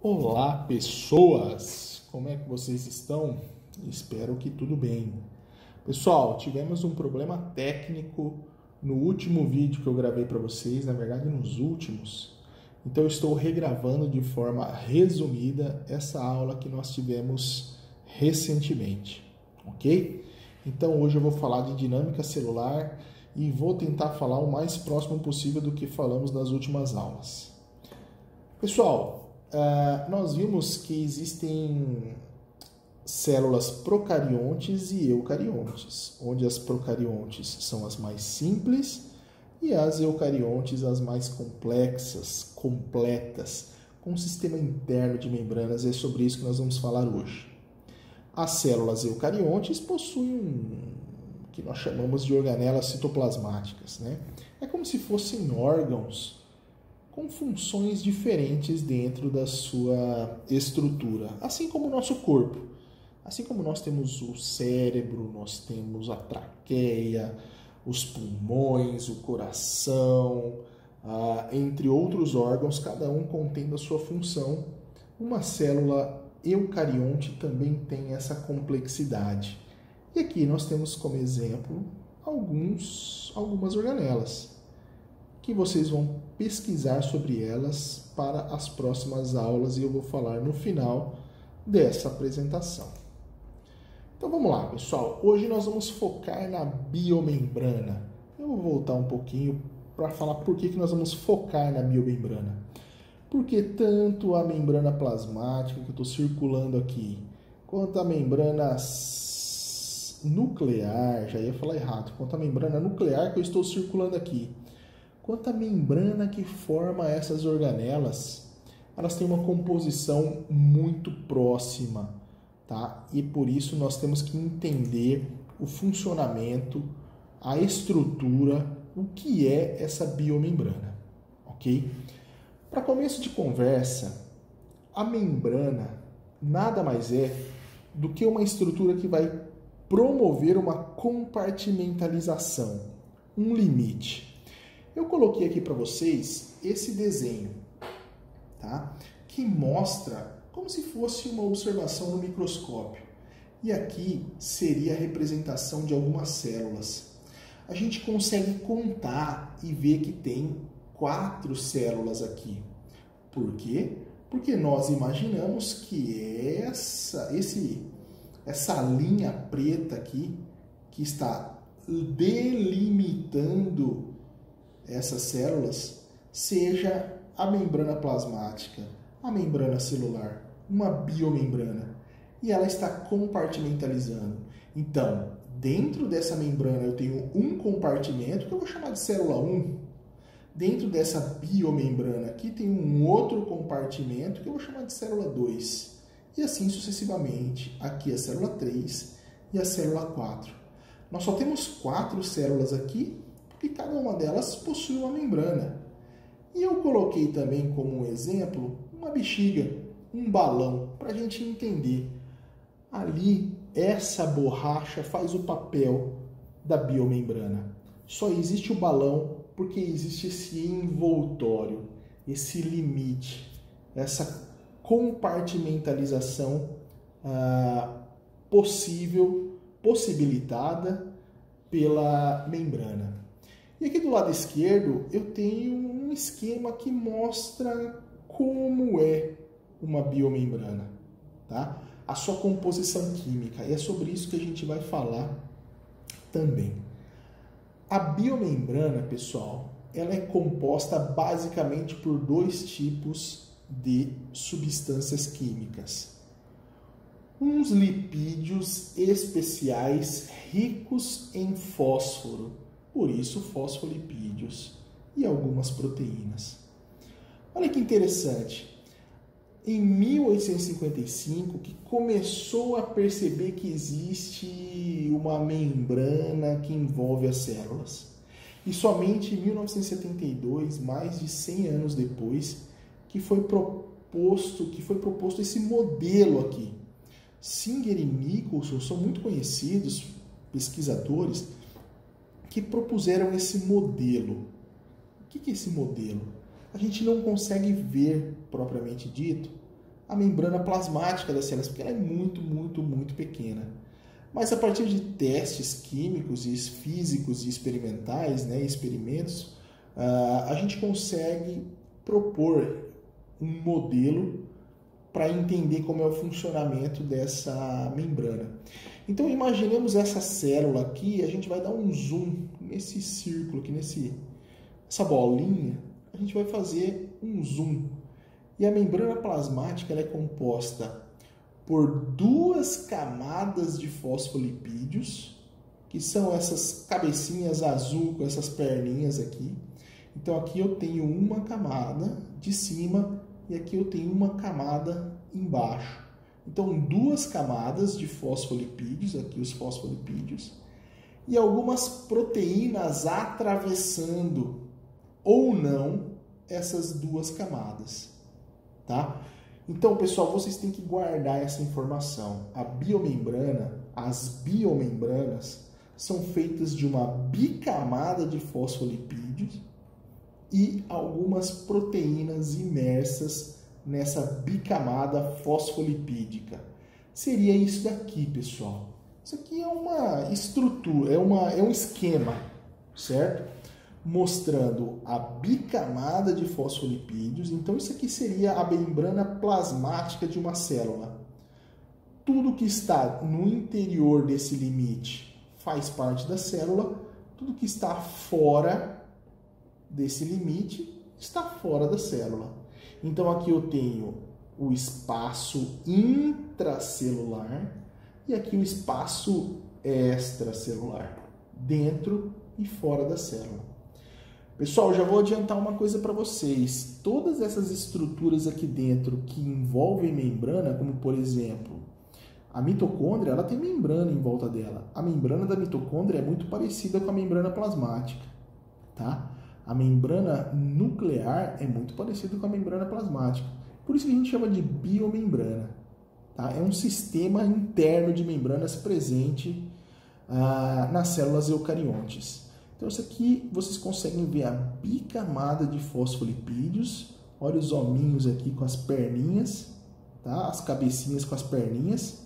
Olá, pessoas! Como é que vocês estão? Espero que tudo bem. Pessoal, tivemos um problema técnico no último vídeo que eu gravei para vocês, na verdade nos últimos. Então eu estou regravando de forma resumida essa aula que nós tivemos recentemente, ok? Então hoje eu vou falar de dinâmica celular e vou tentar falar o mais próximo possível do que falamos nas últimas aulas. Pessoal, nós vimos que existem células procariontes e eucariontes, onde as procariontes são as mais simples e as eucariontes as mais complexas, completas, com um sistema interno de membranas. É sobre isso que nós vamos falar hoje. As células eucariontes possuem o que nós chamamos de organelas citoplasmáticas, né? É como se fossem órgãos com funções diferentes dentro da sua estrutura, assim como o nosso corpo. Assim como nós temos o cérebro, nós temos a traqueia, os pulmões, o coração, entre outros órgãos, cada um contendo a sua função. Uma célula eucarionte também tem essa complexidade. E aqui nós temos como exemplo algumas organelas, que vocês vão pesquisar sobre elas para as próximas aulas e eu vou falar no final dessa apresentação. Então vamos lá, pessoal. Hoje nós vamos focar na biomembrana. Eu vou voltar um pouquinho para falar por que nós vamos focar na biomembrana. Porque tanto a membrana plasmática que eu estou circulando aqui, quanto a membrana nuclear, já ia falar errado, quanto a membrana nuclear que eu estou circulando aqui, quanto a membrana que forma essas organelas, elas têm uma composição muito próxima, tá? E por isso nós temos que entender o funcionamento, a estrutura, o que é essa biomembrana, ok? Para começo de conversa, a membrana nada mais é do que uma estrutura que vai promover uma compartimentalização, um limite. Eu coloquei aqui para vocês esse desenho, tá? Que mostra como se fosse uma observação no microscópio. E aqui seria a representação de algumas células. A gente consegue contar e ver que tem 4 células aqui. Por quê? Porque nós imaginamos que essa linha preta aqui, que está delimitando essas células, seja a membrana plasmática, a membrana celular, uma biomembrana, e ela está compartimentalizando. Então, dentro dessa membrana eu tenho um compartimento que eu vou chamar de célula 1. Dentro dessa biomembrana aqui tem um outro compartimento que eu vou chamar de célula 2. E assim sucessivamente. Aqui a célula 3 e a célula 4. Nós só temos 4 células aqui, porque cada uma delas possui uma membrana. E eu coloquei também como exemplo uma bexiga, um balão, para a gente entender. Ali, essa borracha faz o papel da biomembrana. Só existe o balão porque existe esse envoltório, esse limite, essa compartimentalização possibilitada pela membrana. E aqui do lado esquerdo eu tenho um esquema que mostra como é uma biomembrana, tá? A sua composição química. E é sobre isso que a gente vai falar também. A biomembrana, pessoal, ela é composta basicamente por 2 tipos de substâncias químicas. Uns lipídios especiais ricos em fósforo, por isso fosfolipídios, e algumas proteínas. Olha que interessante. Em 1855, que começou a perceber que existe uma membrana que envolve as células. E somente em 1972, mais de 100 anos depois, que foi proposto esse modelo aqui. Singer e Nicholson são muito conhecidos pesquisadores que propuseram esse modelo. O que é esse modelo? A gente não consegue ver, propriamente dito, a membrana plasmática das células, porque ela é muito pequena. Mas a partir de testes químicos e físicos e experimentais, né, experimentos, a gente consegue propor um modelo para entender como é o funcionamento dessa membrana. Então imaginemos essa célula aqui, a gente vai dar um zoom nesse círculo aqui, essa bolinha, a gente vai fazer um zoom. E a membrana plasmática ela é composta por 2 camadas de fosfolipídios, que são essas cabecinhas azul com essas perninhas aqui. Então aqui eu tenho uma camada de cima e aqui eu tenho uma camada embaixo. Então 2 camadas de fosfolipídios, aqui os fosfolipídios, e algumas proteínas atravessando ou não essas 2 camadas, tá? Então, pessoal, vocês têm que guardar essa informação. As biomembranas são feitas de uma bicamada de fosfolipídios e algumas proteínas imersas nessa bicamada fosfolipídica. Seria isso daqui, pessoal. Isso aqui é uma estrutura, é um esquema, certo? Mostrando a bicamada de fosfolipídios. Então isso aqui seria a membrana plasmática de uma célula. Tudo que está no interior desse limite faz parte da célula, tudo que está fora desse limite está fora da célula. Então aqui eu tenho o espaço intracelular e aqui o espaço extracelular, dentro e fora da célula. Pessoal, já vou adiantar uma coisa para vocês. Todas essas estruturas aqui dentro que envolvem membrana, como por exemplo, a mitocôndria, ela tem membrana em volta dela. A membrana da mitocôndria é muito parecida com a membrana plasmática, tá? A membrana nuclear é muito parecida com a membrana plasmática. Por isso que a gente chama de biomembrana, tá? É um sistema interno de membranas presente nas células eucariontes. Então, isso aqui vocês conseguem ver a bicamada de fosfolipídios. Olha os hominhos aqui com as perninhas, tá? As cabecinhas com as perninhas.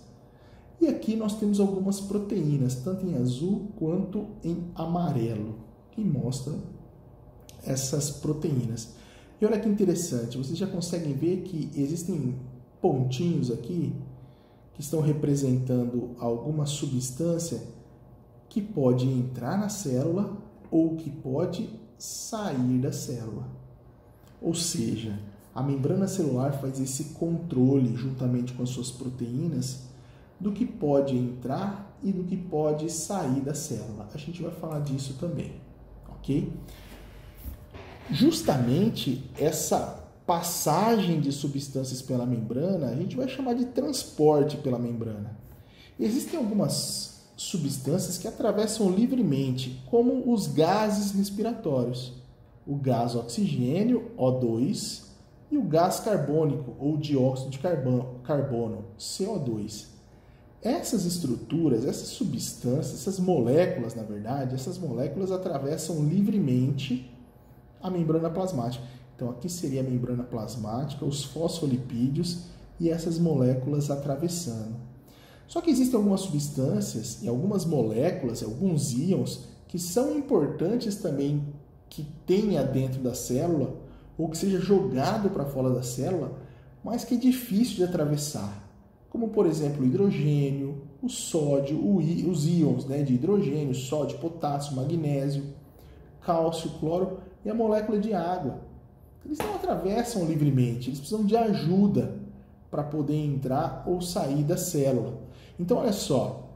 E aqui nós temos algumas proteínas, tanto em azul quanto em amarelo, que mostram essas proteínas. E olha que interessante, vocês já conseguem ver que existem pontinhos aqui que estão representando alguma substância que pode entrar na célula ou que pode sair da célula. Ou seja, a membrana celular faz esse controle, juntamente com as suas proteínas, do que pode entrar e do que pode sair da célula. A gente vai falar disso também, ok? Justamente essa passagem de substâncias pela membrana, a gente vai chamar de transporte pela membrana. Existem algumas substâncias que atravessam livremente, como os gases respiratórios, o gás oxigênio, O2, e o gás carbônico, ou dióxido de carbono, CO2. Essas estruturas, essas substâncias, essas moléculas, na verdade, essas moléculas atravessam livremente a membrana plasmática. Então, aqui seria a membrana plasmática, os fosfolipídios e essas moléculas atravessando. Só que existem algumas substâncias e algumas moléculas, alguns íons, que são importantes também que tenha dentro da célula ou que seja jogado para fora da célula, mas que é difícil de atravessar. Como, por exemplo, o hidrogênio, o sódio, os íons, né, de hidrogênio, sódio, potássio, magnésio, cálcio, cloro e a molécula de água. Eles não atravessam livremente, eles precisam de ajuda para poder entrar ou sair da célula. Então, olha só,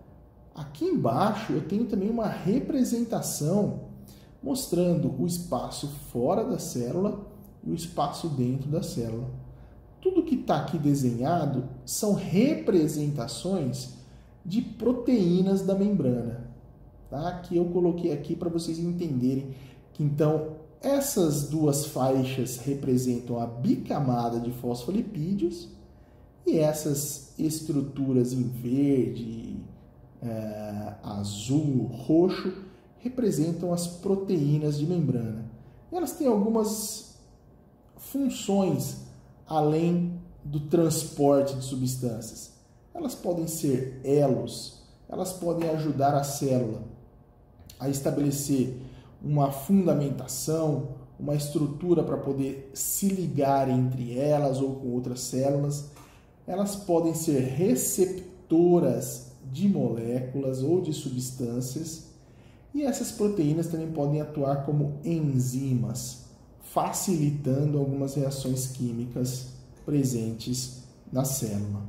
aqui embaixo eu tenho também uma representação mostrando o espaço fora da célula e o espaço dentro da célula. Tudo que está aqui desenhado são representações de proteínas da membrana, tá? Que eu coloquei aqui para vocês entenderem que, então, essas 2 faixas representam a bicamada de fosfolipídios e essas estruturas em verde, azul, roxo, representam as proteínas de membrana. E elas têm algumas funções além do transporte de substâncias? Elas podem ser elos, elas podem ajudar a célula a estabelecer uma fundamentação, uma estrutura para poder se ligar entre elas ou com outras células. Elas podem ser receptoras de moléculas ou de substâncias, e essas proteínas também podem atuar como enzimas, facilitando algumas reações químicas presentes na célula.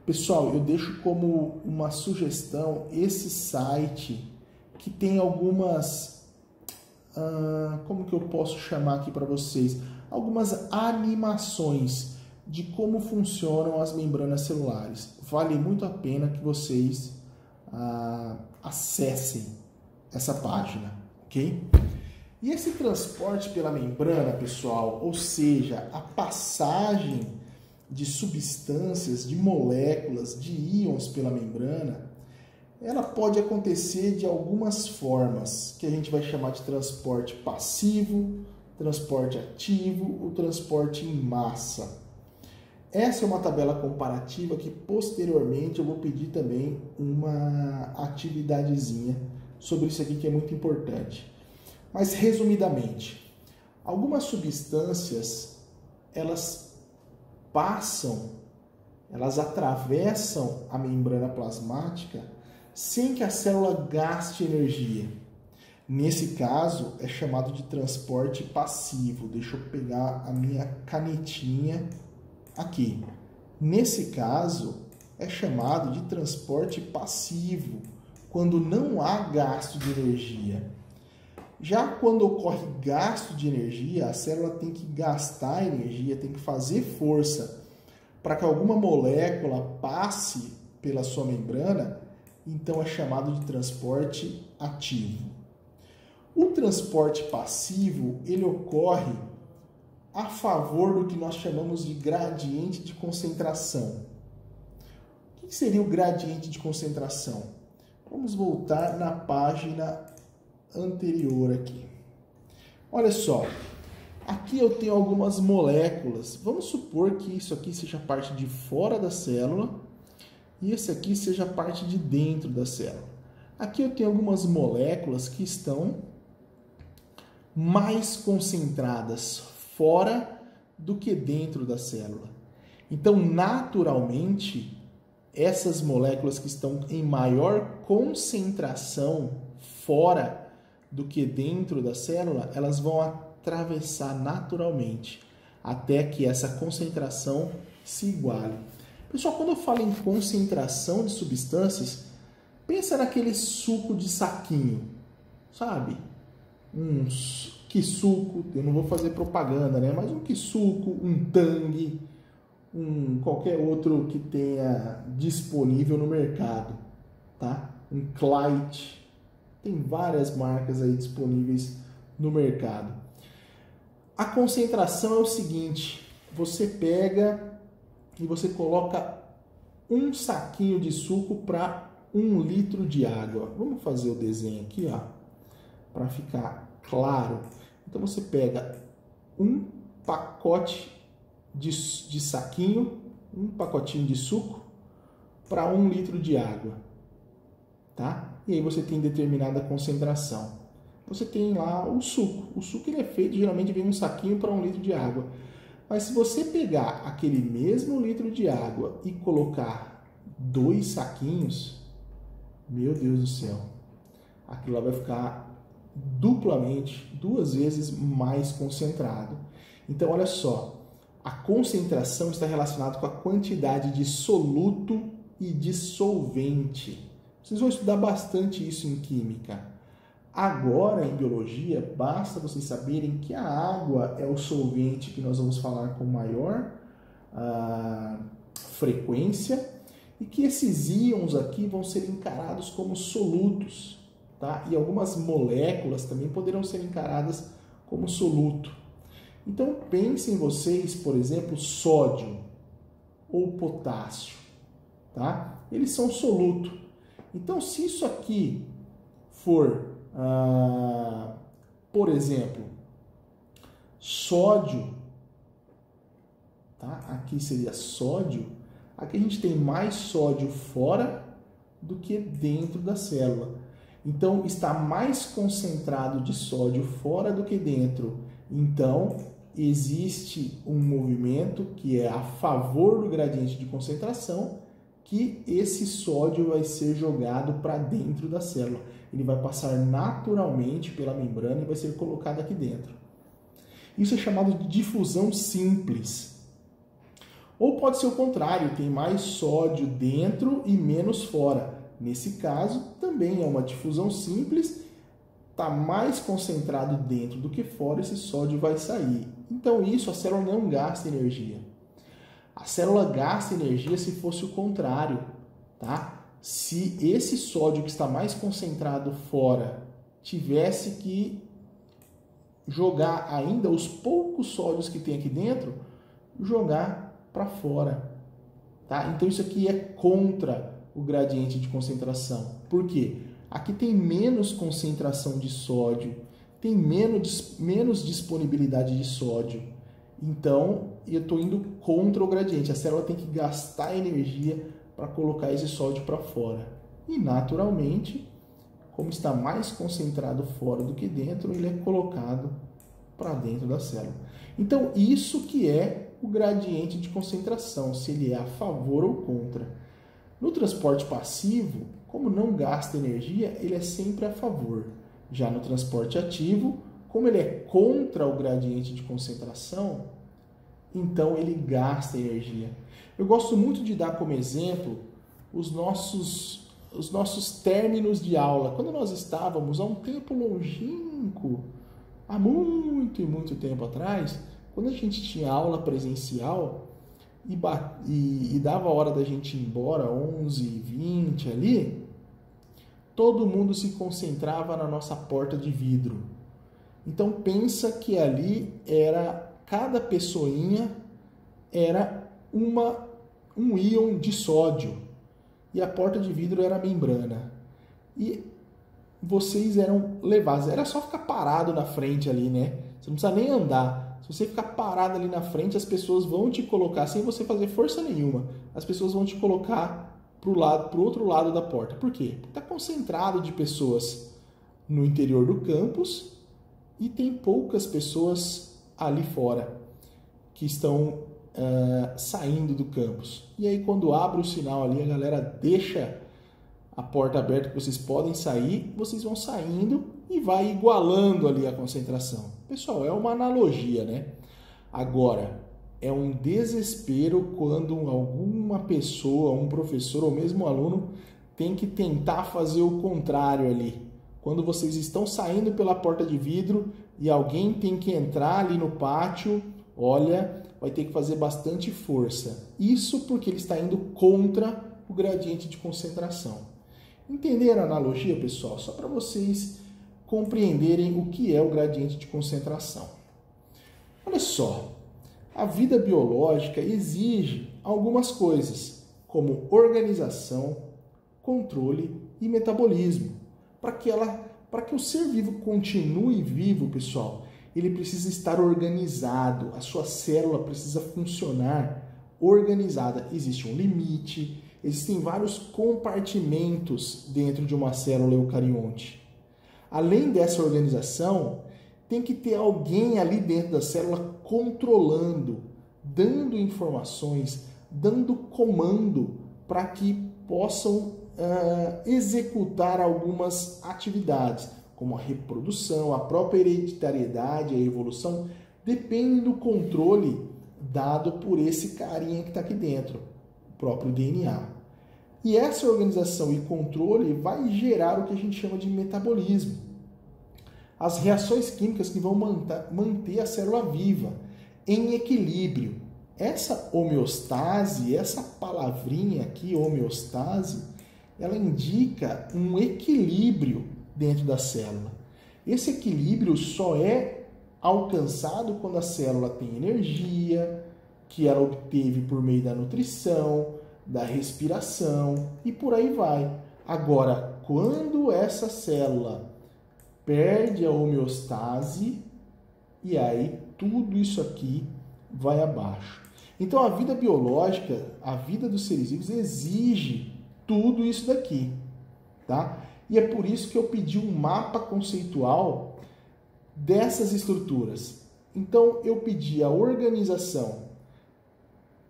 Pessoal, eu deixo como uma sugestão esse site que tem algumas, como que eu posso chamar aqui para vocês? Algumas animações de como funcionam as membranas celulares. Vale muito a pena que vocês acessem essa página, ok? E esse transporte pela membrana, pessoal, ou seja, a passagem de substâncias, de moléculas, de íons pela membrana, ela pode acontecer de algumas formas, que a gente vai chamar de transporte passivo, transporte ativo ou transporte em massa. Essa é uma tabela comparativa que posteriormente eu vou pedir também uma atividadezinha sobre isso aqui que é muito importante. Mas resumidamente, algumas substâncias elas atravessam a membrana plasmática sem que a célula gaste energia. Nesse caso é chamado de transporte passivo. Deixa eu pegar a minha canetinha aqui. Nesse caso é chamado de transporte passivo, quando não há gasto de energia. Já quando ocorre gasto de energia, a célula tem que gastar energia, tem que fazer força para que alguma molécula passe pela sua membrana, então é chamado de transporte ativo. O transporte passivo, ele ocorre a favor do que nós chamamos de gradiente de concentração. O que seria o gradiente de concentração? Vamos voltar na página anterior aqui. Olha só, aqui eu tenho algumas moléculas. Vamos supor que isso aqui seja parte de fora da célula e esse aqui seja a parte de dentro da célula. Aqui eu tenho algumas moléculas que estão mais concentradas fora do que dentro da célula. Então, naturalmente, essas moléculas que estão em maior concentração fora do que dentro da célula, elas vão atravessar naturalmente até que essa concentração se iguale. Pessoal, quando eu falo em concentração de substâncias, pensa naquele suco de saquinho, sabe? Um Kisuco, eu não vou fazer propaganda, né? Mas um Kisuco, um Tang, qualquer outro que tenha disponível no mercado, tá? Um Clyde, tem várias marcas aí disponíveis no mercado. A concentração é o seguinte, você pega e você coloca um saquinho de suco para 1 litro de água. Vamos fazer o desenho aqui, ó, para ficar claro. Então você pega um pacote de saquinho, um pacotinho de suco para 1 litro de água, tá? E aí você tem determinada concentração. Você tem lá o suco. O suco ele é feito, geralmente vem um saquinho para 1 litro de água. Mas se você pegar aquele mesmo litro de água e colocar 2 saquinhos, meu Deus do céu, aquilo lá vai ficar duplamente, 2 vezes mais concentrado. Então, olha só, a concentração está relacionada com a quantidade de soluto e de solvente. Vocês vão estudar bastante isso em química. Agora, em biologia, basta vocês saberem que a água é o solvente que nós vamos falar com maior frequência e que esses íons aqui vão ser encarados como solutos, tá? E algumas moléculas também poderão ser encaradas como soluto. Então, pensem vocês, por exemplo, sódio ou potássio, tá? Eles são soluto. Então, se isso aqui for, por exemplo, sódio, tá? Aqui seria sódio. Aqui a gente tem mais sódio fora do que dentro da célula. Então, está mais concentrado de sódio fora do que dentro. Então, existe um movimento que é a favor do gradiente de concentração, que esse sódio vai ser jogado para dentro da célula. Ele vai passar naturalmente pela membrana e vai ser colocado aqui dentro. Isso é chamado de difusão simples. Ou pode ser o contrário, tem mais sódio dentro e menos fora. Nesse caso, também é uma difusão simples, está mais concentrado dentro do que fora, esse sódio vai sair. Então isso, a célula não gasta energia. A célula gasta energia se fosse o contrário, tá? Se esse sódio que está mais concentrado fora tivesse que jogar ainda os poucos sódios que tem aqui dentro, jogar para fora, tá? Então isso aqui é contra o gradiente de concentração. Por quê? Aqui tem menos concentração de sódio, tem menos disponibilidade de sódio. Então, eu estou indo contra o gradiente. A célula tem que gastar energia para colocar esse sódio para fora. E, naturalmente, como está mais concentrado fora do que dentro, ele é colocado para dentro da célula. Então, isso que é o gradiente de concentração, se ele é a favor ou contra. No transporte passivo, como não gasta energia, ele é sempre a favor. Já no transporte ativo, como ele é contra o gradiente de concentração, então ele gasta energia. Eu gosto muito de dar como exemplo os nossos términos de aula. Quando nós estávamos há um tempo longínquo, há muito e muito tempo atrás, quando a gente tinha aula presencial e dava a hora da gente ir embora, 11h20 ali, todo mundo se concentrava na nossa porta de vidro. Então pensa que ali cada pessoinha era um íon de sódio e a porta de vidro era a membrana. E vocês eram levados, era só ficar parado na frente ali, né? Você não precisa nem andar. Se você ficar parado ali na frente, as pessoas vão te colocar, sem você fazer força nenhuma, as pessoas vão te colocar pro outro lado da porta. Por quê? Porque está concentrado de pessoas no interior do campus e tem poucas pessoas ali fora que estão saindo do campus. E aí, quando abre o sinal ali, a galera deixa a porta aberta que vocês podem sair, vocês vão saindo e vai igualando ali a concentração. Pessoal, é uma analogia, né? Agora, é um desespero quando alguma pessoa, um professor ou mesmo um aluno tem que tentar fazer o contrário ali. Quando vocês estão saindo pela porta de vidro e alguém tem que entrar ali no pátio, olha, vai ter que fazer bastante força. Isso porque ele está indo contra o gradiente de concentração. Entenderam a analogia, pessoal? Só para vocês compreenderem o que é o gradiente de concentração. Olha só, a vida biológica exige algumas coisas, como organização, controle e metabolismo. Para que o ser vivo continue vivo, pessoal, ele precisa estar organizado, a sua célula precisa funcionar organizada. Existe um limite, existem vários compartimentos dentro de uma célula eucarionte. Além dessa organização, tem que ter alguém ali dentro da célula controlando, dando informações, dando comando para que possam executar algumas atividades, como a reprodução, a própria hereditariedade, a evolução, depende do controle dado por esse carinha que está aqui dentro, o próprio DNA. E essa organização e controle vai gerar o que a gente chama de metabolismo. As reações químicas que vão manter a célula viva, em equilíbrio. Essa homeostase, essa palavrinha aqui, homeostase, ela indica um equilíbrio dentro da célula. Esse equilíbrio só é alcançado quando a célula tem energia, que ela obteve por meio da nutrição, da respiração e por aí vai. Agora, quando essa célula perde a homeostase, e aí tudo isso aqui vai abaixo. Então a vida biológica, a vida dos seres vivos exige tudo isso daqui, tá? E é por isso que eu pedi um mapa conceitual dessas estruturas. Então eu pedi a organização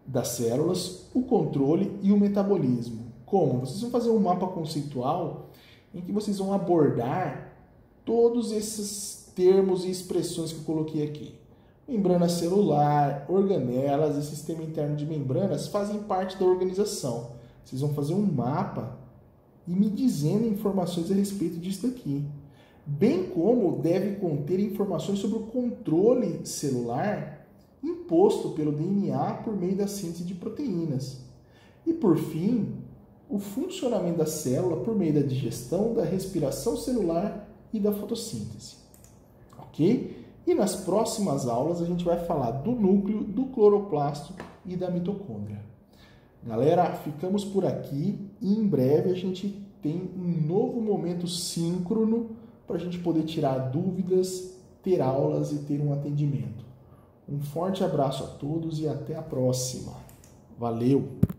das células, o controle e o metabolismo. Como? Vocês vão fazer um mapa conceitual em que vocês vão abordar todos esses termos e expressões que eu coloquei aqui. Membrana celular, organelas e sistema interno de membranas fazem parte da organização. Vocês vão fazer um mapa e me dizendo informações a respeito disso daqui. Bem como deve conter informações sobre o controle celular imposto pelo DNA por meio da síntese de proteínas. E por fim, o funcionamento da célula por meio da digestão, da respiração celular e da fotossíntese. Ok? E nas próximas aulas a gente vai falar do núcleo, do cloroplasto e da mitocôndria. Galera, ficamos por aqui e em breve a gente tem um novo momento síncrono para a gente poder tirar dúvidas, ter aulas e ter um atendimento. Um forte abraço a todos e até a próxima. Valeu!